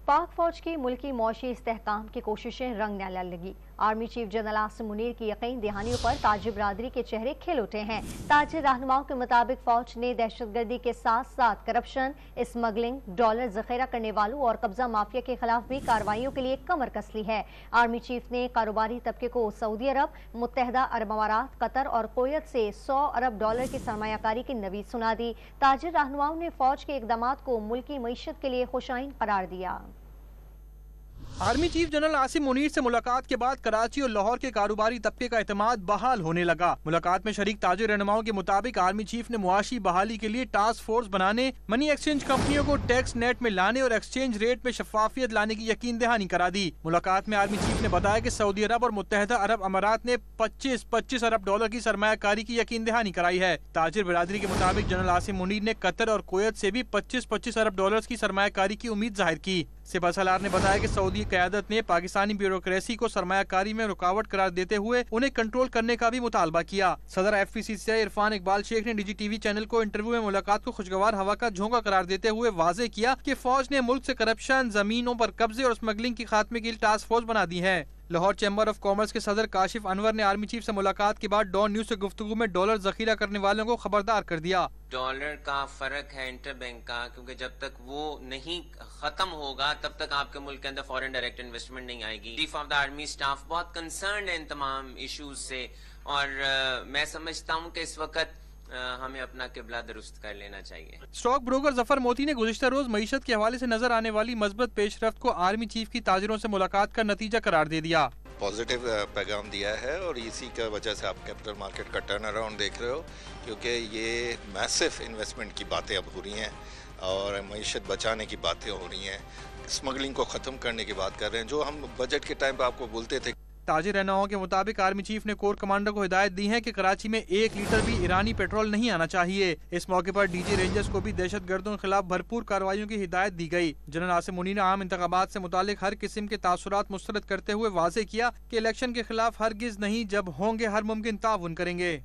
पाक फौज की मुल्की मौशी इस्तेहकाम की कोशिशें रंग न लगी। Army chief general Asim Munir की यकीन दहानियों पर ताजिर बरादरी के चेहरे खिल उठे हैं। ताजिर रहनुमाओं के मुताबिक फौज ने दहशतगर्दी के साथ साथ करप्शन, स्मगलिंग, डॉलर जखेरा करने वालों और कब्जा माफिया के खिलाफ भी कार्रवाइयों के लिए कमर कस ली है। आर्मी चीफ ने कारोबारी तबके को सऊदी अरब, मुत्तहदा अरब अमारात, कतर और कुवैत से $100 अरब की सरमायाकारी की नवीद सुना दी। ताजिर रहनुमाओं ने फौज के इकदामात को मुल्की मईशत के लिए खुशाइन करार दिया। Army chief general Asim Munir से मुलाकात के बाद कराची और लाहौर के कारोबारी तबके का एतमाद बहाल होने लगा। मुलाकात में शरीक ताजिर रहनुमाओं के मुताबिक आर्मी चीफ ने मुआशी बहाली के लिए टास्क फोर्स बनाने, मनी एक्सचेंज कंपनियों को टैक्स नेट में लाने और एक्सचेंज रेट में शफाफियत लाने की यकीन दहानी करा दी। मुलाकात में आर्मी चीफ ने बताया कि सऊदी अरब और मुत्तहदा अरब अमारात ने $25 अरब की सरमायाकारी की यकीन दहानी कराई है। ताजिर बिरादरी के मुताबिक जनरल आसिम मुनीर ने कतर और कुवैत से भी $25 अरब की सरमायाकारी की उम्मीद जाहिर की। सिपह सलार ने बताया कि सऊदी क़यादत ने पाकिस्तानी ब्यूरोक्रेसी को सरमायाकारी में रुकावट करार देते हुए उन्हें कंट्रोल करने का भी मुतालबा किया। सदर FPCCI इरफान इकबाल शेख ने DGTV चैनल को इंटरव्यू में मुलाकात को खुशगवार हवा का झोंका करार देते हुए वाज़ेह किया कि फौज ने मुल्क से करप्शन, जमीनों पर कब्जे और स्मगलिंग की खात्मे के लिए टास्क फोर्स बना दी है। लाहौर चैम्बर ऑफ कॉमर्स के सदर काशिफ अनवर ने आर्मी चीफ से मुलाकात के बाद डॉन न्यूज से गुफ्तगू में डॉलर जखीरा करने वालों को खबरदार कर दिया। डॉलर का फर्क है इंटरबैंक का, क्योंकि जब तक वो नहीं खत्म होगा तब तक आपके मुल्क के अंदर फॉरेन डायरेक्ट इन्वेस्टमेंट नहीं आएगी। Chief of the army staff बहुत कंसर्न है इन तमाम इश्यूज से, और मैं समझता हूँ कि इस वक्त हमें अपना किबला दुरुस्त कर लेना चाहिए। स्टॉक ब्रोकर जफर मोती ने गुज़िश्ता रोज मईशत के हवाले से नजर आने वाली मजबूत पेशरफ्त को आर्मी चीफ की ताजिरों से मुलाकात का नतीजा करार दे दिया। पॉजिटिव पैगाम दिया है और इसी की वजह से आप कैपिटल मार्केट का टर्न अराउंड देख रहे हो, क्योंकि ये मैसिव इन्वेस्टमेंट की बातें अब हो रही हैं और मईशत बचाने की बातें हो रही हैं, स्मगलिंग को ख़त्म करने की बात कर रहे हैं, जो हम बजट के टाइम पे आपको बोलते थे। ताजिर रहनुमाओं के मुताबिक आर्मी चीफ ने कोर कमांडर को हिदायत दी है कि कराची में 1 लीटर भी ईरानी पेट्रोल नहीं आना चाहिए। इस मौके पर DG रेंजर्स को भी दहशत गर्दों के खिलाफ भरपूर कार्रवाइयों की हिदायत दी गई। जनरल आसिम मुनीर ने आम इंतखाबात से मुतालिक हर किस्म के तासुरात मुस्तरद करते हुए वाज़ेह किया कि इलेक्शन के खिलाफ हरगिज नहीं, जब होंगे हर मुमकिन ताउन करेंगे।